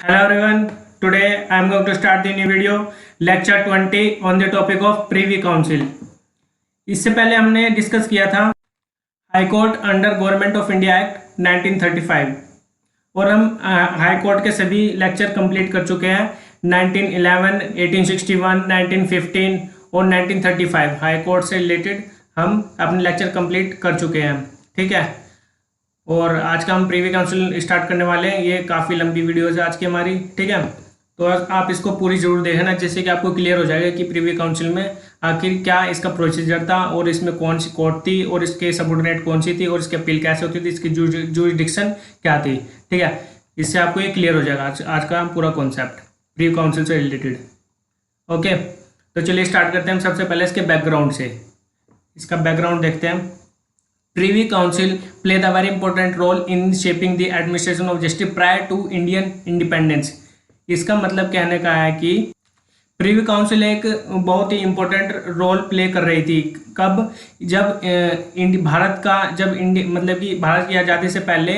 Hello everyone, today I am going to start the new video, lecture 20 on the topic of Privy Council. इससे पहले हमने discuss किया था high court under government of India act 1935 और हम high court के सभी lecture complete कर चुके हैं 1911, 1861, 1915 और 1935 हाई कोर्ट से रिलेटेड हम अपने लेक्चर कंप्लीट कर चुके हैं। ठीक है, और आज का हम प्रीवी काउंसिल स्टार्ट करने वाले हैं। ये काफ़ी लंबी वीडियोस है आज की हमारी। ठीक है, तो आप इसको पूरी जरूर देखना जिससे कि आपको क्लियर हो जाएगा कि प्रीवी काउंसिल में आखिर क्या इसका प्रोसीजर था और इसमें कौन सी कोर्ट थी और इसके सबऑर्डिनेट कौन सी थी और इसकी अपील कैसे होती थी, इसकी जुरिडिक्शन क्या थी। ठीक है, इससे आपको ये क्लियर हो जाएगा आज का पूरा कॉन्सेप्ट प्रीवी काउंसिल से रिलेटेड। ओके, तो चलिए स्टार्ट करते हैं हम सबसे पहले इसके बैकग्राउंड से। इसका बैकग्राउंड देखते हैं। Privy Council played a very important role in shaping the administration of justice prior to Indian independence। इसका मतलब कहने का है कि प्रीवी काउंसिल एक बहुत ही इम्पोर्टेंट रोल प्ले कर रही थी। कब? जब भारत की आज़ादी से पहले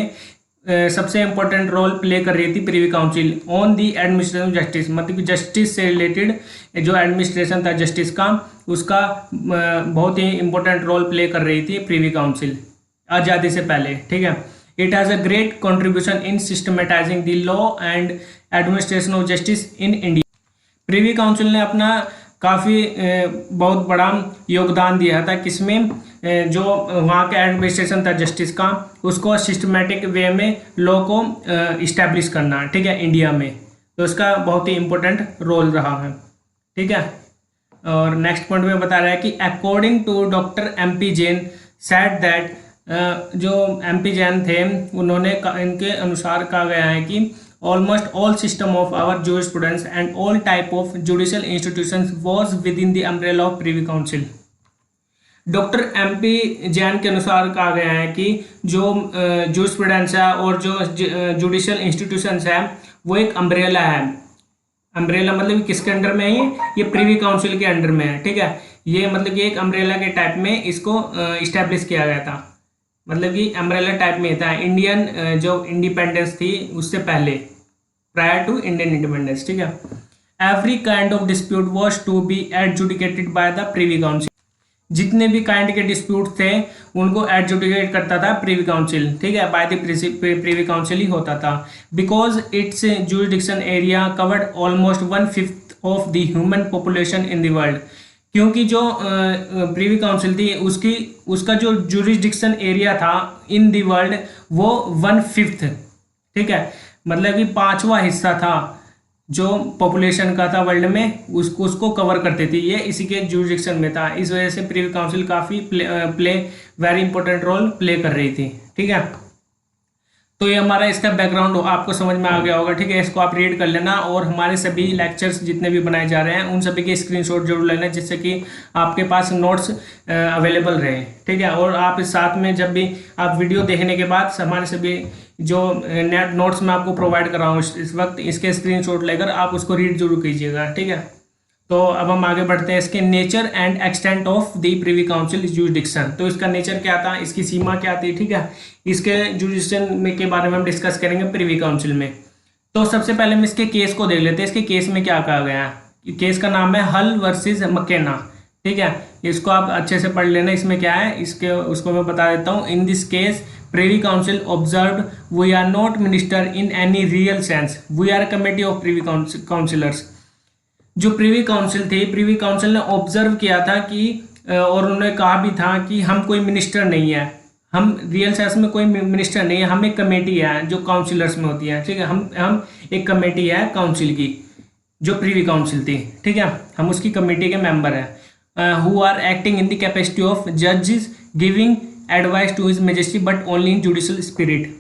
सबसे इम्पोर्टेंट रोल प्ले कर रही थी Privy council on the administration of justice. मतलब कि जस्टिस से रिलेटेड जो एडमिनिस्ट्रेशन था जस्टिस का, उसका बहुत ही इम्पोर्टेंट रोल प्ले कर रही थी प्रीवी काउंसिल आज़ादी से पहले। ठीक है, it has a great contribution in systematising the law and administration of justice in India. Privy Council ने अपना काफ़ी बहुत बड़ा योगदान दिया था किसमें, जो वहाँ का एडमिनिस्ट्रेशन था जस्टिस का, उसको सिस्टमेटिक वे में लॉ को इस्टेब्लिश करना। ठीक है, इंडिया में, तो उसका बहुत ही इम्पोर्टेंट रोल रहा है। ठीक है, और नेक्स्ट पॉइंट में बता रहा है कि according to doctor MP Jain said that, जो MP जैन थे उन्होंने इनके अनुसार कहा गया है कि almost all system of our jurisprudence and all type of judicial institutions was within the umbrella of Privy Council। Doctor MP Jain के अनुसार कहा गया है कि जो जूरिस्प्रूडेंस है और जो जुडिशियल इंस्टीट्यूशंस है वो एक अम्ब्रेला है। अम्ब्रेला मतलब किसके अंडर में है? ये प्रीवी काउंसिल के अंडर में है। ठीक है, ये मतलब कि एक अम्ब्रेला के टाइप में इसको इस्टेब्लिश किया गया था। मतलब कि अम्ब्रेला टाइप में था इंडियन जो इंडिपेंडेंस थी उससे पहले, प्रायर टू इंडियन इंडिपेंडेंस। ठीक है, every kind of dispute was to be adjudicated by the Privi Council. जितने भी काइंड के डिस्प्यूट थे उनको एडजुडिकेट करता था प्रीवी काउंसिल। ठीक है, बाय द प्रीवी काउंसिल ही होता था। Because it's jurisdiction area covered almost 1/5 of the human population in the world. क्योंकि जो प्रीवी काउंसिल थी उसका जो जुरिडिक्शन एरिया था इन द वर्ल्ड वो 1/5, ठीक है, मतलब कि 5वां हिस्सा था जो पॉपुलेशन का था वर्ल्ड में, उसको कवर करती थी। ये इसी के जुरिडिक्शन में था। इस वजह से प्रीवी काउंसिल काफ़ी वेरी इंपॉर्टेंट रोल प्ले कर रही थी। ठीक है, तो ये हमारा इसका बैकग्राउंड आपको समझ में आ गया होगा। ठीक है, इसको आप रीड कर लेना और हमारे सभी लेक्चर्स जितने भी बनाए जा रहे हैं उन सभी के स्क्रीनशॉट जरूर लेना जिससे कि आपके पास नोट्स अवेलेबल रहे। ठीक है, और आप इस साथ में जब भी आप वीडियो देखने के बाद हमारे सभी जो नेट नोट्स मैं आपको प्रोवाइड कर रहा हूँ इस वक्त, इसके स्क्रीनशॉट लेकर आप उसको रीड जरूर कीजिएगा। ठीक है, तो अब हम आगे बढ़ते हैं। इसके nature and extent of the Privi council jurisdiction. तो इसका नेचर क्या था, इसकी सीमा क्या थी। ठीक है, इसके जुरिडिक्शन में के बारे में हम डिस्कस करेंगे प्रीवी काउंसिल में। तो सबसे पहले हम इसके केस को देख लेते हैं। इसके केस में क्या कहा गया है। केस का नाम है हल वर्सेस मकेना। ठीक है, इसको आप अच्छे से पढ़ लेना। इसमें क्या है उसको मैं बता देता हूँ। In this case privy council observed we are not minister in any real sense, we are committee of privy councillors. जो प्रीवी काउंसिल थी, प्रीवी काउंसिल ने ऑब्जर्व किया था कि और उन्होंने कहा भी था कि हम कोई मिनिस्टर नहीं है, हम रियल सेंस में कोई मिनिस्टर नहीं है, हम एक कमेटी है जो काउंसिलर्स में होती है। ठीक है, हम एक कमेटी है काउंसिल की जो प्रीवी काउंसिल थी। ठीक है, हम उसकी कमेटी के मेंबर हैं who are acting in the capacity of जजेस giving advice to his majesty but only in judicial spirit.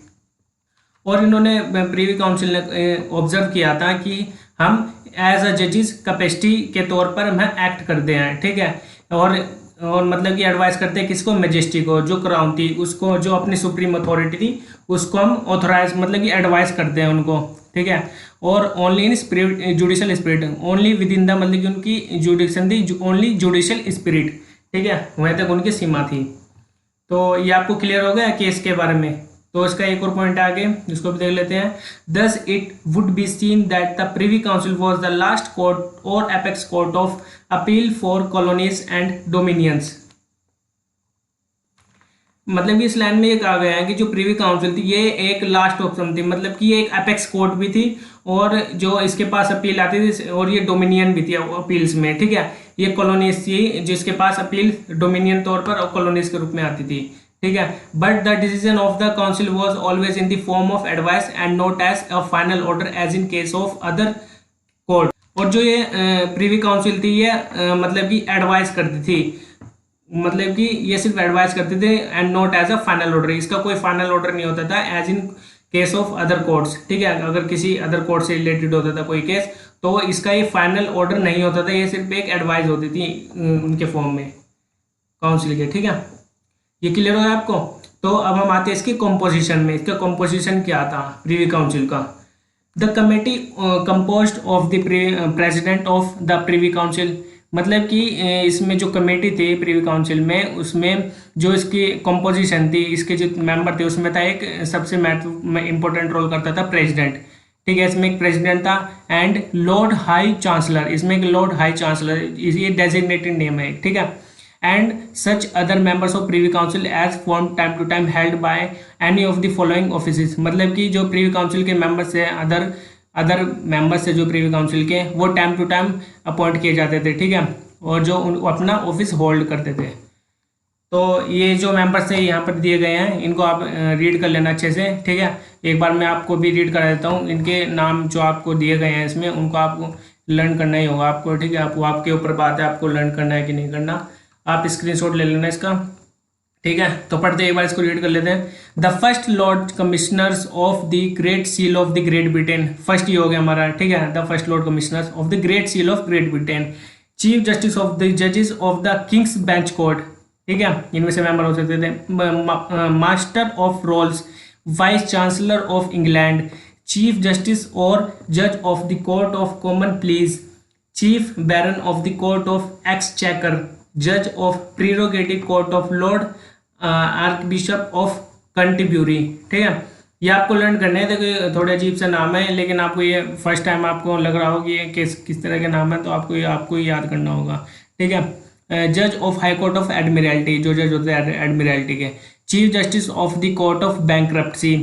और इन्होंने प्रीवी काउंसिल ने ऑब्जर्व किया था कि हम एज अ जजेस कैपेसिटी के तौर पर हम एक्ट करते हैं। ठीक है, और मतलब कि एडवाइस करते हैं किसको, मैजेस्टी को, जो क्राउन थी उसको, जो अपनी सुप्रीम अथॉरिटी थी उसको हम ऑथोराइज मतलब कि एडवाइस करते हैं उनको। ठीक है, और only in spirit judicial spirit, only with in the मतलब कि उनकी जुडिक्शन थी ओनली जुडिशियल स्पिरिट। ठीक है, वहीं तक उनकी सीमा थी। तो ये आपको क्लियर हो गया केस के बारे में। तो इसका एक और पॉइंट आगे जिसको भी देख लेते हैं। Thus it would be seen that the Privy Council was the last court और apex court of appeal for colonies and dominions. मतलब कि इस लाइन में ये कहा गया है कि जो प्रीवी काउंसिल थी ये एक लास्ट ऑप्शन थी, मतलब कि ये एक एपेक्स कोर्ट भी थी और जो इसके पास अपील आती थी, और ये डोमिनियन भी थी अपील्स में, ठीक है। ये कॉलोनीज थी जिसके पास अपील डोमिनियन तौर पर और कॉलोनीज के रूप में आती थी, ठीक है। But the decision of the council was always in the form of advice and not as a final order as in case of other court. और जो ये प्रीवी काउंसिल थी ये मतलब कि एडवाइस करती थी, मतलब कि ये सिर्फ एडवाइस करते थे and not as a final order. इसका कोई फाइनल ऑर्डर नहीं होता था as in case of other courts, ठीक है। अगर किसी अदर कोर्ट से रिलेटेड होता था कोई केस तो इसका ये फाइनल ऑर्डर नहीं होता था, ये सिर्फ एक एडवाइस होती थी उनके फॉर्म में काउंसिल के, ठीक है। ये क्लियर हो गया आपको। तो अब हम आते हैं इसकी कॉम्पोजिशन में। इसका कॉम्पोजिशन क्या था प्रीवी काउंसिल का। The committee composed of the president of the Privi Council, मतलब कि इसमें जो कमेटी थी प्रीवी काउंसिल में, उसमें जो इसकी कंपोजिशन थी, इसके जो मेंबर थे उसमें था एक सबसे इंपॉर्टेंट रोल करता था प्रेसिडेंट, ठीक है। इसमें एक प्रेसिडेंट था एंड लॉर्ड हाई चांसलर, इसमें एक लॉर्ड हाई चांसलर, ये डेजिग्नेटेड नेम है, ठीक है। And such other members of privy council as form time to time held by any of the following offices, मतलब कि जो प्रीवी काउंसिल के मेंबर्स है, अदर मेंबर्स से जो प्रीवी काउंसिल के, वो टाइम टू टाइम अपॉइंट किए जाते थे, ठीक है, और जो अपना ऑफिस होल्ड करते थे। तो ये जो मेंबर्स थे यहाँ पर दिए गए हैं, इनको आप रीड कर लेना अच्छे से, ठीक है। एक बार मैं आपको भी रीड करा देता हूँ। इनके नाम जो आपको दिए गए हैं इसमें, उनको आपको लर्न करना ही होगा आपको, ठीक है। आपके ऊपर बात है आपको लर्न करना है कि नहीं करना। आप स्क्रीनशॉट ले लेना इसका, ठीक है। तो पढ़ते एक बार इसको रीड कर लेते हैं। The first lord commissioners of the great seal of the Great Britain, first ये हो गया हमारा, ठीक है। The first lord commissioners of the great seal of Great Britain, chief justice of the जजेस of the King's Bench court, ठीक है, इनमें से मेंबर हो सकते थे। Master of rolls, vice chancellor of England, chief justice और जज of the court of common pleas, chief baron of the court of exchequer, जज of prerogative court of lord archbishop of Canterbury, ठीक है। ये आपको learn करने हैं। देखो थोड़े अजीब से नाम है, लेकिन आपको ये फर्स्ट टाइम आपको लग रहा होगा कि ये किस तरह के नाम है, तो आपको ये याद करना होगा, ठीक है। जज of high court of Admiralty, जो जज होते हैं एडमिरल्टी के, chief justice of the court of bankruptcy,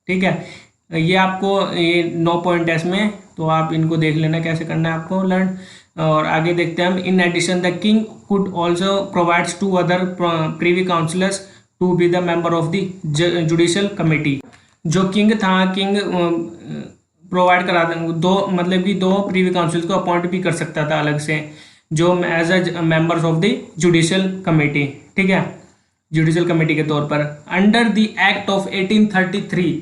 ठीक है। ये आपको ये 9 पॉइंट है इसमें, तो आप इनको देख लेना कैसे करना है आपको लर्न। और आगे देखते हैं हम। In addition the king could also provides to other privy councillors to be the member of the judicial committee. जो किंग था, किंग प्रोवाइड करा दो, मतलब कि 2 प्रीवी काउंसिल को अपॉइंट भी कर सकता था अलग से, जो as a members of the judicial committee, ठीक है, जुडिशियल कमेटी के तौर पर। Under the act of 1833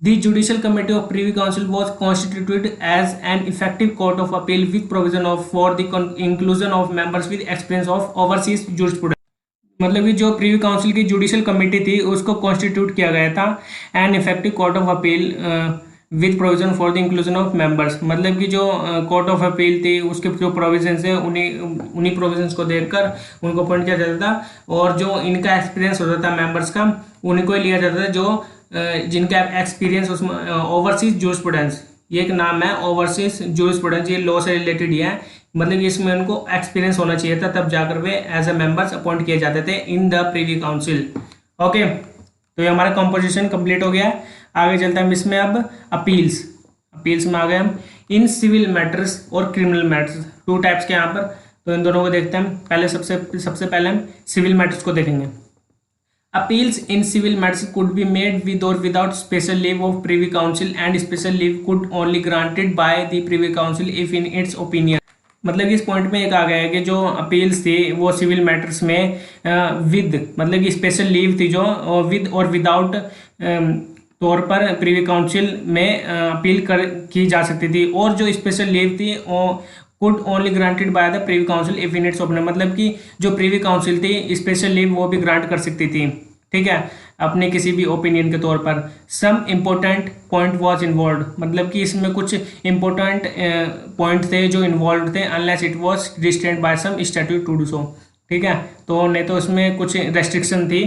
the judicial committee of privy council was constituted as an effective court of appeal with provision of for the inclusion of members with experience of overseas jurisprudence, मतलब कि जो privy council की judicial committee थी उसको constitute किया गया था an effective court of appeal with provision for the inclusion of members, मतलब कि जो कोर्ट ऑफ अपील थी उसके जो प्रोविजंस है उन्हीं प्रोविजंस को देखकर उनको अपॉइंट किया जाता था, और जो इनका एक्सपीरियंस होता था मेंबर्स का उन्हीं को लिया जाता था, जो जिनका एक्सपीरियंस उसमें ओवरसीज जूरिस्प्रूडेंस, ये एक नाम है ओवरसीज जूरिस्प्रूडेंस, ये लॉ से रिलेटेड ही है, मतलब इसमें उनको एक्सपीरियंस होना चाहिए था, तब जाकर वे एज अ मेंबर्स अपॉइंट किए जाते थे in the Privi council. Okay, तो ये हमारा कंपोजिशन कंप्लीट हो गया। आगे चलते हैं हम इसमें अब अपील्स में आ गए हम। इन सिविल मैटर्स और क्रिमिनल मैटर्स 2 टाइप्स के यहाँ पर, तो इन दोनों को देखते हैं हम। पहले सबसे पहले हम सिविल मैटर्स को देखेंगे। Appeals in civil matters could be made with or without special leave of Privy Council, and special leave could only granted by the Privy Council if in its opinion, मतलब इस point में एक आ गया है कि जो अपील्स थी वो सिविल मैटर्स में विद, मतलब कि स्पेशल लीव थी जो विद और विदाउट तौर पर प्रीवी काउंसिल में अपील की जा सकती थी, और जो स्पेशल लीव थी वो could only granted by the Privi council if in its opinion, मतलब कि जो प्रीवी काउंसिल थी स्पेशल लीव वो भी ग्रांट कर सकती थी, ठीक है, अपने किसी भी ओपिनियन के तौर पर। Some important point was involve, मतलब कि इसमें कुछ इम्पोर्टेंट पॉइंट थे जो इन्वॉल्व थे, unless it was restrained by some statute to do so, ठीक है। तो नहीं तो उसमें कुछ रेस्ट्रिक्शन थी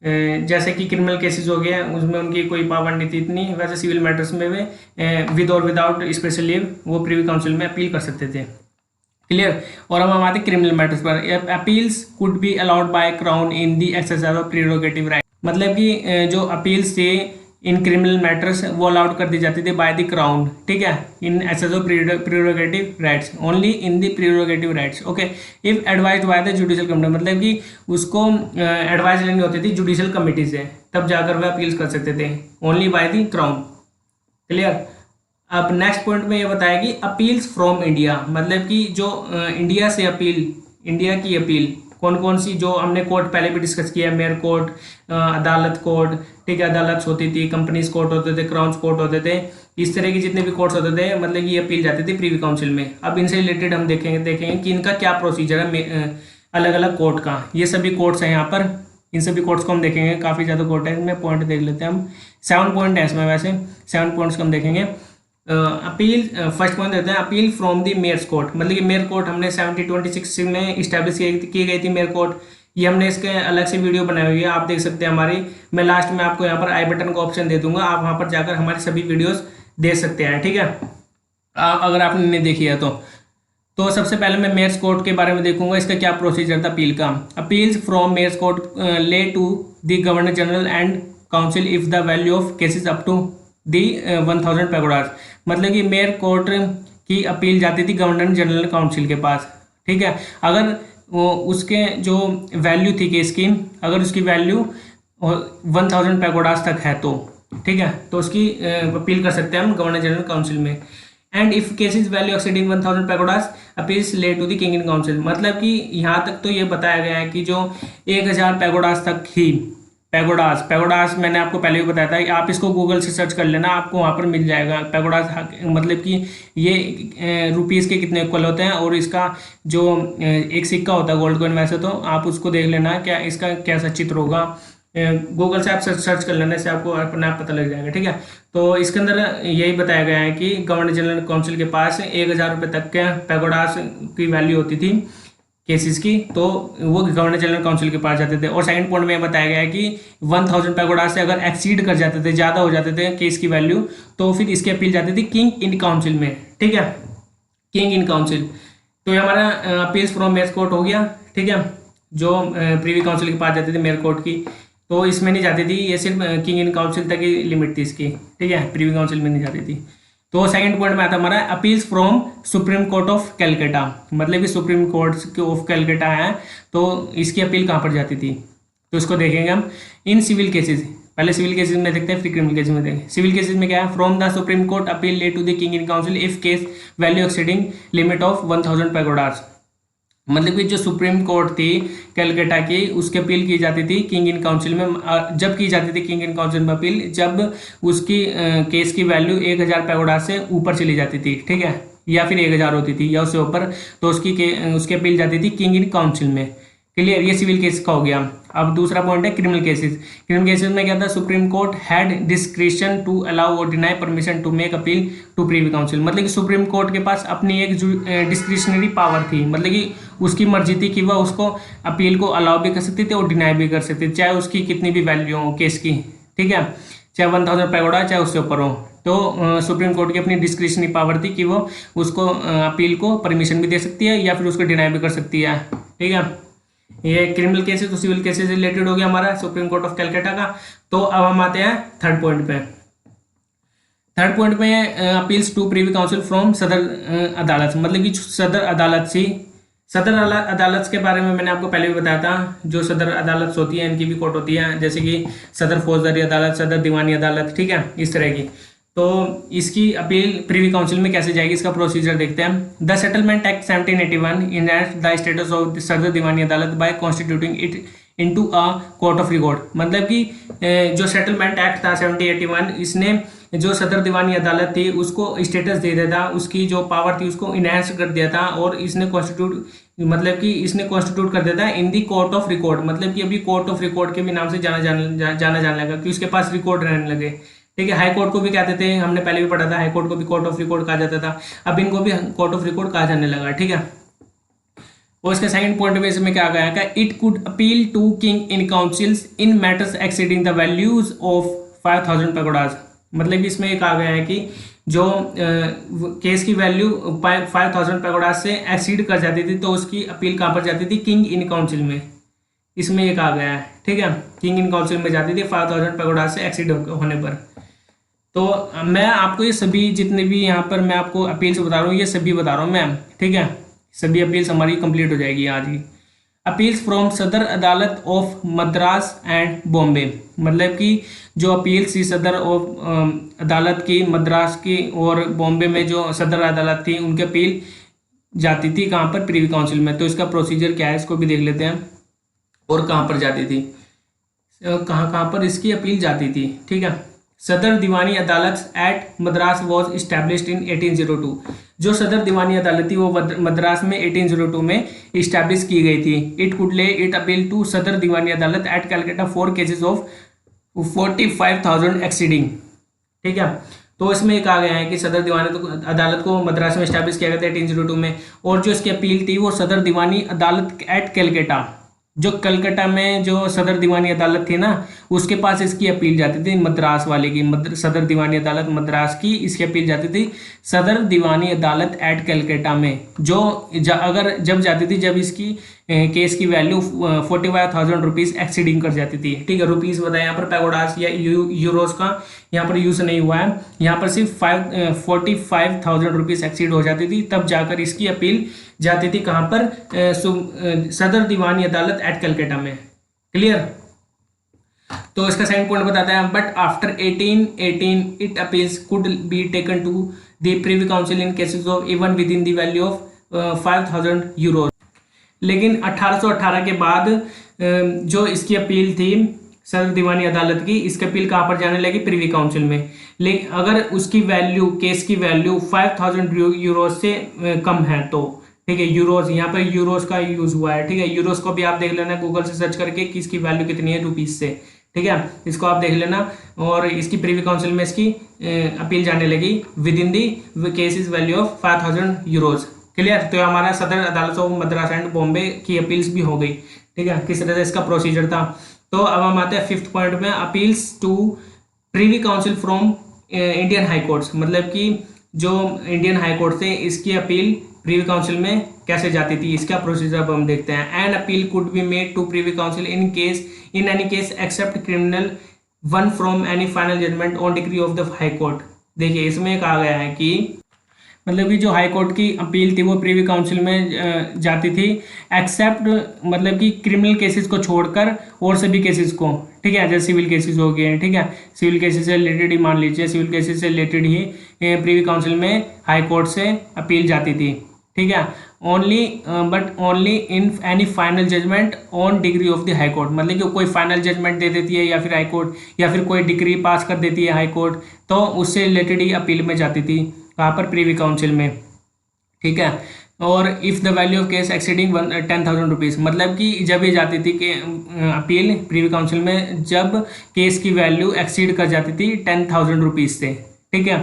जैसे कि क्रिमिनल केसेस हो गया उसमें उनकी कोई पावर नहीं थी इतनी, वैसे सिविल मैटर्स में वे विद और विदाउट स्पेशल लीव वो प्रीवी काउंसिल में अपील कर सकते थे। क्लियर। और अब हम आते हैं क्रिमिनल मैटर्स पर। Appeals could be allowed by crown in the exercise of prerogative right. मतलब कि जो अपील्स थे इन क्रिमिनल मैटर्स वो अलाउड कर दी जाती थी बाय द क्राउन, ठीक है, in exercise of prerogative rights, only in the prerogative rights. Okay, if advised by the judicial committee, मतलब कि उसको एडवाइस लेनी होती थी जुडिशियल कमिटी से, तब जाकर वह अपील्स कर सकते थे, only by the crown. Clear. अब नेक्स्ट पॉइंट में ये बताया कि अपील्स फ्रॉम इंडिया, मतलब कि जो इंडिया से अपील, इंडिया की अपील कौन कौन सी, जो हमने कोर्ट पहले भी डिस्कस किया, मेयर कोर्ट, अदालत कोर्ट, ठीक है, अदालत होती थी, कंपनीज कोर्ट होते थे, क्राउन कोर्ट होते थे, इस तरह की जितने भी कोर्ट्स होते थे, मतलब कि ये अपील जाती थी प्रीवी काउंसिल में। अब इनसे रिलेटेड हम देखेंगे कि इनका क्या प्रोसीजर है अलग अलग कोर्ट का। ये सभी कोर्ट्स हैं यहाँ पर, इन सभी कोर्ट्स को हम देखेंगे, काफ़ी ज़्यादा कोर्ट है, इनमें पॉइंट देख लेते हैं हम। 7 पॉइंट है इसमें, वैसे 7 पॉइंट्स को हम देखेंगे। अपील, फर्स्ट पॉइंट देते हैं appeal from the mayor's court, मतलब कि मेयर कोर्ट हमने 1726 में इस्टेब्लिश की गई थी मेयर कोर्ट। ये हमने इसके अलग से वीडियो बनाई हुई है, आप देख सकते हैं हमारी, मैं लास्ट में आपको यहाँ पर आई बटन का ऑप्शन दे दूंगा, आप वहाँ पर जाकर हमारी सभी वीडियोस देख सकते हैं, ठीक है, अगर आपने नहीं देखी है तो सबसे पहले मैं मेयर्स कोर्ट के बारे में देखूंगा, इसका क्या प्रोसीजर था अपील का। Appeals from mayor's court lay to the governor general and council if the value of cases up to the 1000 pagodas, मतलब कि मेयर कोर्ट की अपील जाती थी गवर्नर जनरल काउंसिल के पास, ठीक है, अगर वो उसके जो वैल्यू थी केस की, अगर उसकी वैल्यू 1000 पैगोडास तक है तो, ठीक है, तो उसकी अपील कर सकते हैं हम गवर्नर जनरल काउंसिल में। And if cases value exceeding 1000 pagodas appeals lie to the king in council, मतलब कि यहाँ तक तो ये बताया गया है कि जो 1000 पैगोडास तक ही, पैगोडास मैंने आपको पहले भी बताया था, आप इसको गूगल से सर्च कर लेना, आपको वहाँ पर मिल जाएगा पैगोडास, मतलब कि ये रुपीज़ के कितने इक्वल होते हैं, और इसका जो एक सिक्का होता है गोल्ड कॉइन, वैसे तो आप उसको देख लेना क्या इसका कैसा चित्र होगा, गूगल से आप सर्च कर लेने से आपको अपने आप पता लग जाएगा, ठीक है। तो इसके अंदर यही बताया गया है कि गवर्नर जनरल काउंसिल के पास 1000 रुपये तक के पैगोडास की वैल्यू होती थी केसेस की, तो वो गवर्नर जनरल काउंसिल के पास जाते थे। और सेकंड पॉइंट में बताया गया है कि 1000 पैगोडास से अगर एक्सीड कर जाते थे, ज़्यादा हो जाते थे केस की वैल्यू, तो फिर इसकी अपील जाती थी किंग इन काउंसिल में, ठीक है, किंग इन काउंसिल। तो ये हमारा अपील्स फ्रॉम मेयर कोर्ट हो गया, ठीक है, जो प्रीवी काउंसिल के पास जाती थी मेयर कोर्ट की, तो इसमें नहीं जाती थी, ये सिर्फ किंग इन काउंसिल तक ही लिमिट थी इसकी, ठीक है, प्रीवी काउंसिल में नहीं जाती थी। तो सेकंड पॉइंट में आता हमारा appeals from supreme court of Calcutta, मतलब कि सुप्रीम कोर्ट ऑफ कैलकाटा है, तो इसकी अपील कहाँ पर जाती थी, तो इसको देखेंगे हम। इन सिविल केसेस, पहले सिविल केसेस में देखते हैं फिर क्रिमिनल केसेस में देखेंगे। सिविल केसेस में क्या है, from the supreme court appeal lie to the king in council if case value exceeding limit of 1000 pagodas, मतलब कि जो सुप्रीम कोर्ट थी कैलकाटा की, उसकी अपील की जाती थी किंग इन काउंसिल में, जब की जाती थी किंग इन काउंसिल में अपील जब उसकी केस की वैल्यू 1000 पैगोडास से ऊपर चली जाती थी, ठीक है, या फिर 1000 होती थी या उससे ऊपर, तो उसकी अपील जाती थी किंग इन काउंसिल में। क्लियर, ये सिविल केस का हो गया। अब दूसरा पॉइंट है क्रिमिनल केसेस। क्रिमिनल केसेस में क्या था, supreme court had discretion to allow और deny permission to make appeal to Privi Council, मतलब कि सुप्रीम कोर्ट के पास अपनी एक डिस्क्रिशनरी पावर थी, मतलब कि उसकी मर्जी थी कि वह उसको अपील को अलाउ भी कर सकती थी और डिनाई भी कर सकती थी, चाहे उसकी कितनी भी वैल्यू हो केस की, ठीक है, चाहे 1000 पैगोडा चाहे उससे ऊपर हो। तो सुप्रीम कोर्ट की अपनी डिस्क्रिशनरी पावर थी कि वो उसको अपील को परमिशन भी दे सकती है या फिर उसको डिनाई भी कर सकती है, ठीक है। ये क्रिमिनल केसेस तो सिविल केसेस रिलेटेड हो गया हमारा सुप्रीम कोर्ट ऑफ कैलकाटा का। तो अब हम आते हैं थर्ड पॉइंट पे। थर्ड पॉइंट में appeals to Privi council from Sadar Adalat, मतलब कि सदर अदालत से, सदर अदालत के बारे में मैंने आपको पहले भी बताया था, जो सदर अदालत होती है इनकी भी कोर्ट होती है, जैसे कि सदर फौजदारी अदालत, सदर दीवानी अदालत, ठीक है, इस तरह की। तो इसकी अपील प्रीवी काउंसिल में कैसे जाएगी, इसका प्रोसीजर देखते हैं। The settlement act 1781 inherits the status of Sadar Diwani Adalat by constituting it into a court of record, मतलब कि जो सेटलमेंट एक्ट था 1781, इसने जो सदर दीवानी अदालत थी उसको स्टेटस दे दिया था, उसकी जो पावर थी उसको इनहेंस कर दिया था, और इसने कॉन्स्टिट्यूट कर दिया था इन दी कोर्ट ऑफ रिकॉर्ड, मतलब कि अभी कोर्ट ऑफ रिकॉर्ड के भी नाम से जाना जाने लगा कि उसके पास रिकॉर्ड रहने लगे, ठीक है। हाई कोर्ट को भी कहते थे, हमने पहले भी पढ़ा था, हाई कोर्ट को भी कोर्ट ऑफ रिकॉर्ड कहा जाता था, अब इनको भी कोर्ट ऑफ रिकॉर्ड कहा जाने लगा, ठीक है। और इसका सेकंड पॉइंट में इसमें क्या गया है, it could appeal to king in councils in matters exceeding the values of 5000 pagodas. मतलब कि इसमें ये कहा गया है कि जो केस की वैल्यू 5000 पैगोडाज से एक्सीड कर जाती थी तो उसकी अपील कहाँ पर जाती थी, किंग इन काउंसिल में। इसमें ये कहा गया है, ठीक है, किंग इन काउंसिल में जाती थी 5000 पैगोडाज से एक्सीड होने पर। तो मैं आपको ये सभी जितने भी यहाँ पर मैं आपको अपील्स बता रहा हूँ ये सभी बता रहा हूँ मैं, ठीक है, सभी अपील्स हमारी कंप्लीट हो जाएगी आज ही। अपील्स फ्रॉम सदर अदालत ऑफ मद्रास एंड बॉम्बे, मतलब कि जो अपील्स थी सदर ऑफ अदालत की मद्रास की और बॉम्बे में जो सदर अदालत थी उनकी अपील जाती थी कहाँ पर, प्रीवी काउंसिल में। तो इसका प्रोसीजर क्या है इसको भी देख लेते हैं और कहाँ पर जाती थी, कहाँ कहाँ पर इसकी अपील जाती थी, ठीक है। Sadar Diwani Adalat at Madras was established in 1802। जो सदर दीवानी अदालत थी वो मद्रास में 1802 में इस्टेब्लिश की गई थी। It could lay it appeal to Sadar Diwani Adalat at Calcutta for cases of 45,000 exceeding, ठीक है। तो इसमें कहा गया है कि सदर दीवानी अदालत को मद्रास में इस्टेब्लिश किया गया था 1802 में, और जो इसकी अपील थी वो सदर दीवानी अदालत एट कैलकाटा, जो कलकत्ता में जो सदर दीवानी अदालत थी ना उसके पास इसकी अपील जाती थी, मद्रास वाले की सदर दीवानी अदालत मद्रास की इसकी अपील जाती थी सदर दीवानी अदालत एट कलकत्ता में। जो अगर जब जाती थी जब इसकी केस की वैल्यू 45,000 रुपीज़ एक्सीडिंग कर जाती थी, ठीक है। रुपीज़ बताया यहाँ पर पैगोडास या यूरोस का यहाँ पर यूज़ नहीं हुआ है, यहाँ पर सिर्फ 45,000 रुपीज़ एक्सीड हो जाती थी तब जाकर इसकी अपील जाती थी कहाँ पर, सदर दीवानी अदालत एट कलकत्ता में। क्लियर। तो इसका सेकंड पॉइंट बताता है, but after 1818 it appeals could be taken to the Privi council in cases of even with in the value of 5,000 euro. लेकिन 1818 के बाद जो इसकी अपील थी सदर दीवानी अदालत की, इसकी अपील कहाँ पर जाने लगी, प्रीवी काउंसिल में। लेकिन अगर उसकी वैल्यू केस की वैल्यू 5,000 यूरो से कम है तो, ठीक है, यूरोस यहाँ पर यूरोस का यूज हुआ है, ठीक है। यूरोस को भी आप देख लेना गूगल से सर्च करके कि इसकी वैल्यू कितनी है रुपीज से, ठीक है, इसको आप देख लेना। और इसकी प्रीवी काउंसिल में इसकी अपील जाने लगी with in the cases value of 5,000 euros. Clear. तो हमारा सदर अदालत ऑफ मद्रास एंड बॉम्बे की अपील्स भी हो गई, ठीक है, किस तरह से इसका प्रोसीजर था। तो अब हम आते हैं फिफ्थ पॉइंट में, appeals to Privi council from Indian high courts, मतलब कि जो इंडियन हाई कोर्ट से इसकी अपील प्रीवी काउंसिल में कैसे जाती थी, इसका प्रोसीजर अब हम देखते हैं। An appeal could be made to Privi council in any case except criminal one from any final judgment on degree of the high court. देखिए इसमें कहा गया है कि मतलब कि जो हाई कोर्ट की अपील थी वो प्रीवी काउंसिल में जाती थी एक्सेप्ट मतलब कि क्रिमिनल केसेस को छोड़कर और सभी केसेस को, ठीक है, जैसे सिविल केसेस हो गए, ठीक है, सिविल केसेस से रिलेटेड ही मान लीजिए, सिविल केसेस से रिलेटेड ही प्रीवी काउंसिल में हाई कोर्ट से अपील जाती थी, ठीक है। Only in any final judgment on degree of the high court, मतलब कि कोई फाइनल जजमेंट दे देती है या फिर हाई कोर्ट या फिर कोई डिग्री पास कर देती है हाई कोर्ट, तो उससे रिलेटेड ही अपील में जाती थी कहाँ पर, प्रीवी काउंसिल में, ठीक है। और if the value of case exceeding 10,000 rupees, मतलब कि जब ये जाती थी कि अपील प्रीवी काउंसिल में जब केस की वैल्यू एक्सीड कर जाती थी 10,000 रुपीज़ से, ठीक है,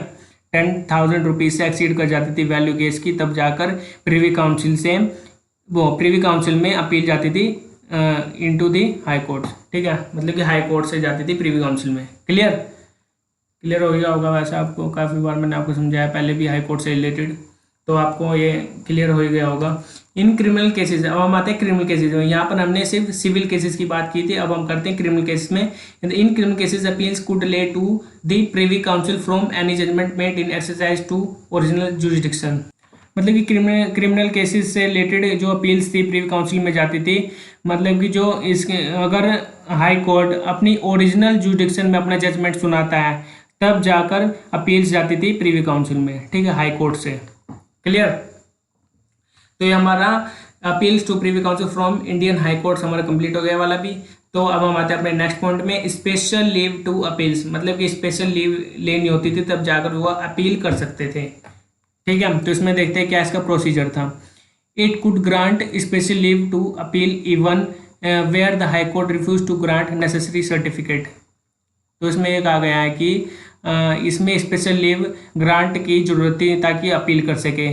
10,000 रुपीज़ से एक्सीड कर जाती थी वैल्यू केस की, तब जाकर प्रीवी काउंसिल से वो प्रीवी काउंसिल में अपील जाती थी इनटू दी हाई कोर्ट, ठीक है, मतलब कि हाई कोर्ट से जाती थी प्रीवी काउंसिल में। क्लियर हो गया होगा, वैसे आपको काफ़ी बार मैंने आपको समझाया पहले भी हाई कोर्ट से रिलेटेड, तो आपको ये क्लियर हो गया होगा। इन क्रिमिनल केसेस, अब हम आते हैं क्रिमिनल केसेस में। यहाँ पर हमने सिर्फ सिविल केसेस की बात की थी, अब हम करते हैं क्रिमिनल केसेस में। In criminal cases appeals could lie to the Privi council from any judgment made in exercise to original jurisdiction, मतलब कि क्रिमिनल केसेस से रिलेटेड जो अपील्स थी प्रीवी काउंसिल में जाती थी, मतलब कि जो इसके अगर हाई कोर्ट अपनी ओरिजिनल जुरिडिक्शन में अपना जजमेंट सुनाता है तब जाकर अपील्स जाती थी प्रीवी काउंसिल में, ठीक है, हाई कोर्ट से। क्लियर। तो ये हमारा appeals to Privi council from Indian high court हमारा कंप्लीट हो गया वाला भी। तो अब हम आते हैं अपने नेक्स्ट पॉइंट में, स्पेशल लीव टू अपील्स, मतलब कि स्पेशल लीव लेनी होती थी तब जाकर वो अपील कर सकते थे, ठीक है। तो इसमें देखते हैं क्या इसका प्रोसीजर था। It could grant special leave to appeal even where the high court refuse to grant necessary certificate. तो इसमें ये कहा गया है कि इसमें स्पेशल लीव ग्रांट की जरूरत थी ताकि अपील कर सके,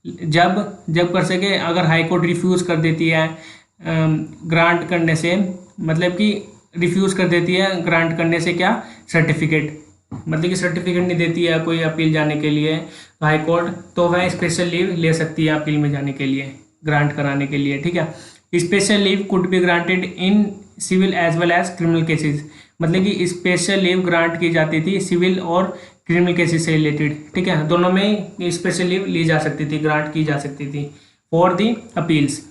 जब जब कर सके, अगर हाई कोर्ट रिफ्यूज़ कर देती है ग्रांट करने से, मतलब कि रिफ्यूज़ कर देती है ग्रांट करने से क्या, सर्टिफिकेट, मतलब कि सर्टिफिकेट नहीं देती है कोई अपील जाने के लिए हाई कोर्ट, तो वह स्पेशल लीव ले सकती है अपील में जाने के लिए, ग्रांट कराने के लिए। ठीक है, special leave could be granted in civil as well as criminal cases, मतलब कि स्पेशल लीव ग्रांट की जाती थी सिविल और क्रिमिनल केसेस से रिलेटेड। ठीक है, दोनों में स्पेशल लीव ली जा सकती थी, ग्रांट की जा सकती थी for the appeals.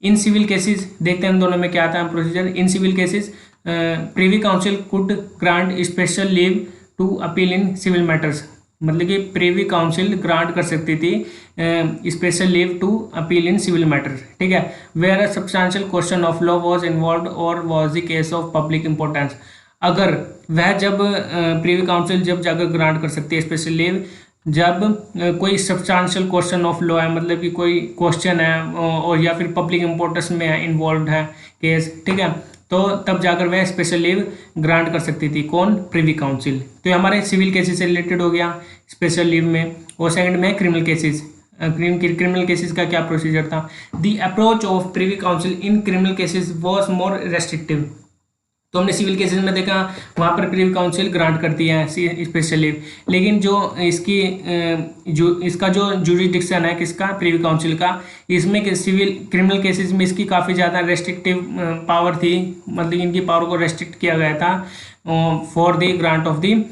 In civil cases देखते हैं दोनों में क्या आता है procedure. In civil cases Privy council could grant special leave to appeal in civil matters, मतलब कि प्रीवी काउंसिल ग्रांट कर सकती थी special leave to appeal in civil matter. ठीक है, where a substantial question of law was involved और was the case of public importance, अगर वह जब प्रीवी काउंसिल जब जाकर ग्रांट कर सकती है स्पेशल लीव जब कोई सब्सटेंशियल क्वेश्चन ऑफ लॉ है, मतलब कि कोई क्वेश्चन है और या फिर पब्लिक इंपॉर्टेंस में है, इन्वॉल्व है केस। ठीक है, तो तब जाकर वह स्पेशल लीव ग्रांट कर सकती थी, कौन, प्रीवी काउंसिल। तो ये हमारे सिविल केसेस से रिलेटेड हो गया स्पेशल लीव में। और सेकंड में क्रिमिनल केसेस। क्रिमिनल केसेस का क्या प्रोसीजर था। The approach of privy council in criminal cases was more restrictive, तो हमने सिविल केसेस में देखा वहाँ पर प्रीवी काउंसिल ग्रांट करती है स्पेशल लीव, लेकिन जो इसका जो जुरिडिक्शन है किसका, प्रीवी काउंसिल का, इसमें सिविल क्रिमिनल केसेस में इसकी काफ़ी ज़्यादा रेस्ट्रिक्टिव पावर थी, मतलब इनकी पावर को रेस्ट्रिक्ट किया गया था for the grant of the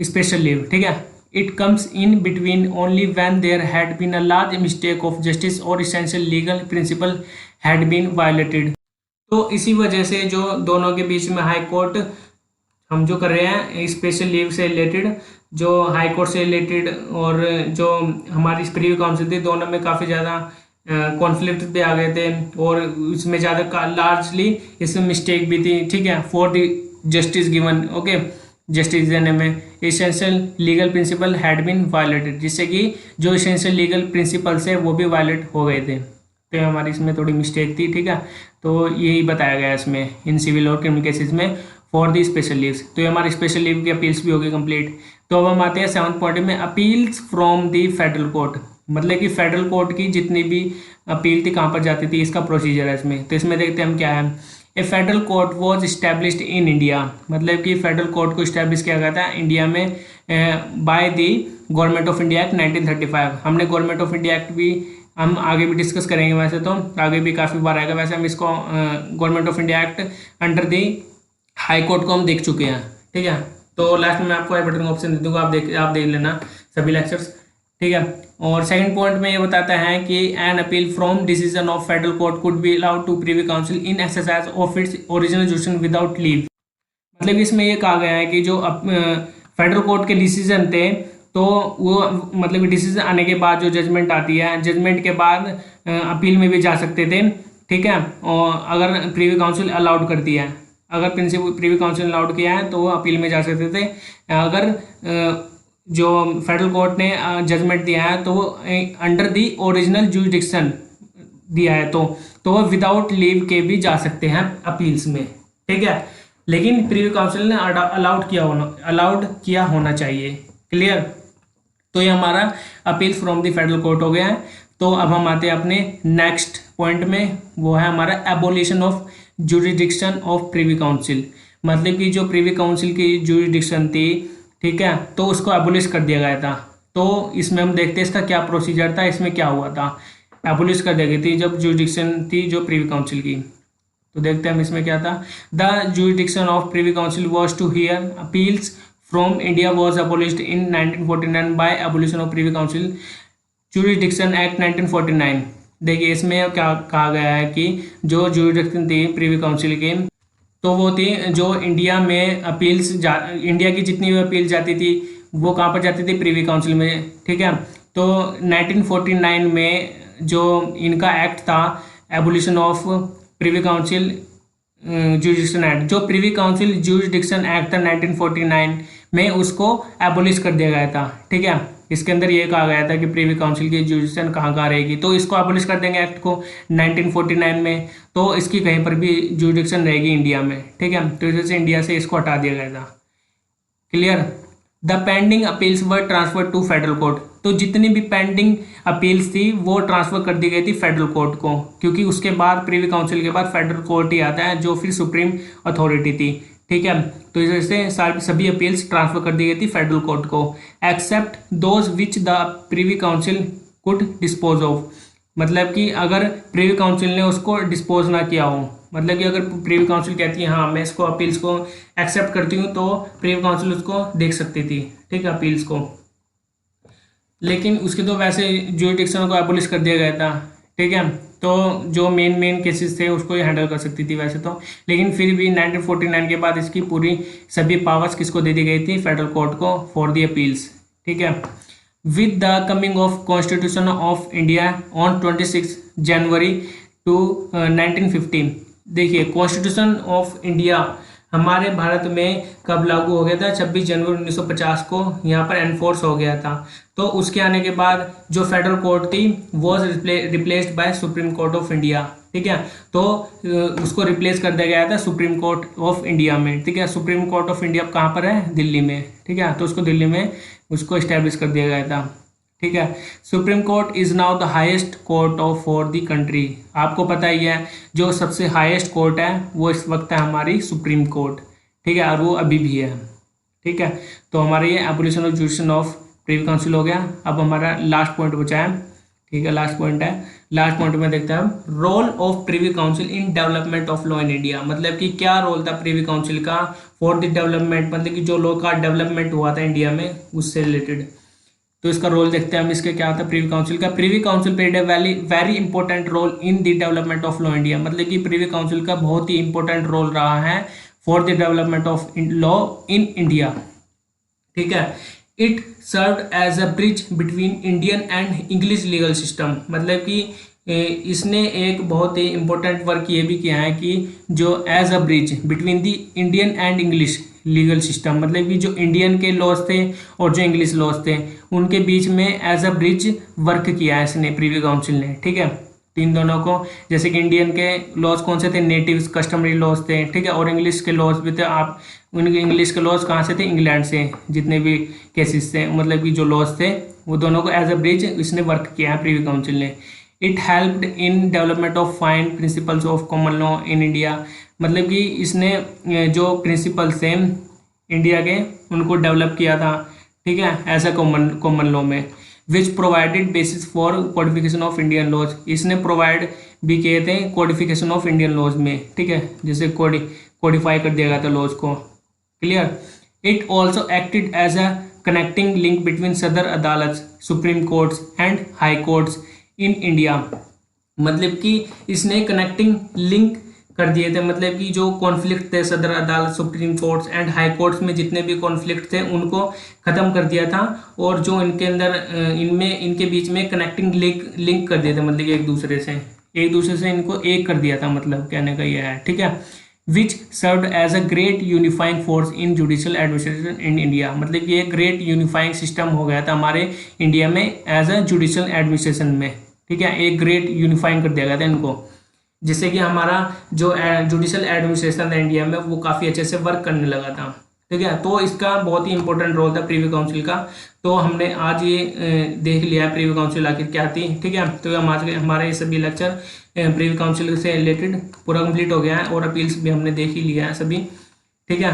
special leave. ठीक है, it comes in between only when there had been a large mistake of justice और essential legal principle had been violated. तो इसी वजह से जो दोनों के बीच में हाई कोर्ट हम जो कर रहे हैं स्पेशल लीव से रिलेटेड, जो हाई कोर्ट से रिलेटेड और जो हमारी प्रीवी काउंसिल थी, दोनों में काफ़ी ज़्यादा कॉन्फ्लिक्ट पे आ गए थे और इसमें ज़्यादा लार्जली इसमें मिस्टेक भी थी। ठीक है, for the justice given, okay, justice देने में essential legal principle had been violated, जिससे कि जो एसेंशियल लीगल प्रिंसिपल्स है वो भी वायलेट हो गए थे, तो हमारी इसमें थोड़ी मिस्टेक थी। ठीक है, तो यही बताया गया इसमें इन सिविल और क्रिमिनल केसेस में फॉर दी स्पेशल लीव्स। तो ये हमारी स्पेशल लीव की अपील्स भी हो गई कंप्लीट। तो अब हम आते हैं 7th पॉइंट में, appeals from the federal court, मतलब कि फेडरल कोर्ट की जितनी भी अपील थी कहाँ पर जाती थी, इसका प्रोसीजर है इसमें। तो इसमें देखते हैं हम क्या है। A federal court was established in India, मतलब कि फेडरल कोर्ट को इस्टेब्लिश किया गया था इंडिया में by the government of India act 1935। हमने गवर्नमेंट ऑफ इंडिया एक्ट भी हम आगे भी डिस्कस करेंगे, वैसे तो आगे भी काफ़ी बार आएगा। वैसे हम इसको government of India act under the high court को हम देख चुके हैं। ठीक है, तो लास्ट में मैं आपको आई बटन का ऑप्शन दे दूंगा, आप देख लेना सभी लेक्चर्स। ठीक है, और सेकंड पॉइंट में ये बताता है कि an appeal from decision of federal court could be allowed to Privi council in exercise of its original jurisdiction without leave, मतलब इसमें ये कहा गया है कि जो फेडरल कोर्ट के डिसीजन थे, तो वो मतलब डिसीजन आने के बाद जो जजमेंट आती है, जजमेंट के बाद अपील में भी जा सकते थे। ठीक है, और अगर प्रीवी काउंसिल अलाउड करती है, अगर प्रीवी काउंसिल अलाउड किया है तो वो अपील में जा सकते थे। अगर जो फेडरल कोर्ट ने जजमेंट दिया है तो वो अंडर दी ओरिजिनल जुरिडिक्शन दिया है, तो वो विदाउट लीव के भी जा सकते हैं अपील्स में। ठीक है, लेकिन प्रीवी काउंसिल ने अलाउड किया होना चाहिए। क्लियर, तो ये हमारा appeal from the federal court हो गया है। तो अब हम आते हैं अपने नेक्स्ट पॉइंट में, वो है हमारा abolition of jurisdiction of privy Council, मतलब कि जो प्रीवी काउंसिल की जुरिडिक्शन थी, ठीक है, तो उसको एबोलिश कर दिया गया था। तो इसमें हम देखते हैं इसका क्या प्रोसीजर था, इसमें क्या हुआ था। एबोलिश कर दी गई थी जब जुरिडिक्शन थी जो प्रीवी काउंसिल की, तो देखते हैं हम इसमें क्या था। The jurisdiction of privy council was to hear appeals from India was abolished in 1949 by abolition of Privy Council Jurisdiction Act 1949। देखिए इसमें क्या कहा गया है कि जो जुरिडिक्शन थी प्रीवी काउंसिल की, तो वो थी जो इंडिया में अपील्स इंडिया की जितनी भी अपील जाती थी वो कहाँ पर जाती थी, प्रीवी काउंसिल में। ठीक है, तो 1949 में जो इनका एक्ट था abolition of privy council jurisdiction act, जो प्रीवी काउंसिल जुरिडिक्शन एक्ट था 1949 में, उसको एबोलिश कर दिया गया था। ठीक है, इसके अंदर ये कहा गया था कि प्रीवी काउंसिल की जुरिडिक्शन कहाँ रहेगी, तो इसको एबोलिश कर देंगे एक्ट को 1949 में, तो इसकी कहीं पर भी जुरिडिक्शन रहेगी इंडिया में। ठीक है, तो इस वजह से इंडिया से इसको हटा दिया गया था। Clear, the pending appeals were transfer to federal court. तो जितनी भी पेंडिंग अपील्स थी वो ट्रांसफर कर दी गई थी फेडरल कोर्ट को, क्योंकि उसके बाद प्रीवी काउंसिल के बाद फेडरल कोर्ट ही आता है जो फिर सुप्रीम अथॉरिटी थी। ठीक है, तो इस वजह से सभी अपील्स ट्रांसफर कर दी गई थी फेडरल कोर्ट को, except those which the Privi council could dispose of. मतलब कि अगर प्रीवी काउंसिल ने उसको डिस्पोज ना किया हो, मतलब कि अगर प्रीवी काउंसिल कहती है हाँ मैं इसको अपील्स को एक्सेप्ट करती हूँ, तो प्रीवी काउंसिल उसको देख सकती थी, ठीक है, अपील्स को। लेकिन उसके तो वैसे जुरिडिक्शन को एबोलिश कर दिया गया था। ठीक है, तो जो मेन केसेस थे उसको ये हैंडल कर सकती थी वैसे तो, लेकिन फिर भी 1949 के बाद इसकी पूरी सभी पावर्स किसको दे दी गई थी, फेडरल कोर्ट को, फॉर दी अपील्स। ठीक है, with the coming of Constitution of India on 26 January two 1915। देखिए कॉन्स्टिट्यूशन ऑफ इंडिया हमारे भारत में कब लागू हो गया था, 26 जनवरी 1950 को यहाँ पर एनफोर्स हो गया था। तो उसके आने के बाद जो फेडरल कोर्ट थी was replaced by supreme court of India. ठीक है, तो उसको रिप्लेस कर दिया गया था सुप्रीम कोर्ट ऑफ इंडिया में। ठीक है, सुप्रीम कोर्ट ऑफ इंडिया कहाँ पर है, दिल्ली में। ठीक है, तो उसको दिल्ली में उसको इस्टेब्लिश कर दिया गया था। ठीक है, supreme court is now the highest court of for the country. आपको पता ही है जो सबसे हाईएस्ट कोर्ट है वो इस वक्त है हमारी सुप्रीम कोर्ट। ठीक है, और वो अभी भी है। ठीक है, तो हमारे ये abolition of जुडिशन of privy council हो गया। अब हमारा लास्ट पॉइंट बचा है। ठीक है, लास्ट पॉइंट है। लास्ट पॉइंट में देखते हैं हम role of privy council in development of law in India. मतलब कि क्या रोल था प्रीवी काउंसिल का फॉर द डेवलपमेंट, मतलब कि जो लॉ का डेवलपमेंट हुआ था इंडिया में उससे रिलेटेड। तो इसका रोल देखते हैं हम, इसके क्या था प्रीवी काउंसिल का। Privy council played a very important role in the development of law India. मतलब कि प्रीवी काउंसिल का बहुत ही इंपॉर्टेंट रोल रहा है for the development of law in India. ठीक है, it served as a bridge between Indian and English legal system. मतलब कि इसने एक बहुत ही इंपॉर्टेंट वर्क ये भी किया है कि जो as a bridge between the Indian and English legal system, मतलब कि जो इंडियन के लॉज थे और जो इंग्लिश लॉज थे उनके बीच में एज अ ब्रिज वर्क किया है इसने, प्रीवी काउंसिल ने। ठीक है, तीन दोनों को, जैसे कि इंडियन के लॉज कौन से थे, नेटिव्स कस्टमरी लॉज थे। ठीक है, और इंग्लिश के लॉज भी थे। आप उनके इंग्लिश के लॉज कहाँ से थे, इंग्लैंड से, जितने भी केसेस थे, मतलब कि जो लॉज थे वो दोनों को एज अ ब्रिज इसने वर्क किया है प्रीवी काउंसिल ने। It helped in development of fine principles of common law in India. मतलब कि इसने जो प्रिंसिपल्स थे इंडिया के उनको डेवलप किया था। ठीक है, एज अ कॉमन लॉ में, which provided basis for codification of Indian laws. इसने प्रोवाइड भी किए थे कोडिफिकेशन ऑफ इंडियन लॉज में। ठीक है, जैसे कोडिफाई कर दिया गया था लॉज को। Clear. It also acted as a connecting link between Sadar Adalat, supreme courts and high courts in India. मतलब कि इसने कनेक्टिंग लिंक कर दिए थे, मतलब कि जो कॉन्फ्लिक्ट थे सदर Adalat, supreme courts and high courts में जितने भी कॉन्फ्लिक्ट थे उनको खत्म कर दिया था, और जो इनके अंदर इनमें इनके बीच में कनेक्टिंग लिंक कर दिए थे, मतलब कि एक दूसरे से इनको एक कर दिया था, मतलब कहने का यह है। ठीक है, which served as a great unifying force in judicial administration in India. मतलब कि एक ग्रेट यूनिफाइंग सिस्टम हो गया था हमारे इंडिया में एज अ जुडिशियल एडमिनिस्ट्रेशन में। ठीक है, एक ग्रेट यूनिफाइंग कर दिया गया था इनको, जिससे कि हमारा जो जुडिशियल एडमिनिस्ट्रेशन था इंडिया में वो काफ़ी अच्छे से वर्क करने लगा था। ठीक है, तो इसका बहुत ही इंपॉर्टेंट रोल था प्रीवी काउंसिल का। तो हमने आज ये देख लिया है प्रीवी काउंसिल आखिर क्या थी। ठीक है, तो हम आज हमारे ये सभी लेक्चर प्रीवी काउंसिल से रिलेटेड पूरा कंप्लीट हो गया है, और अपील्स भी हमने देख ही लिया है सभी। ठीक है।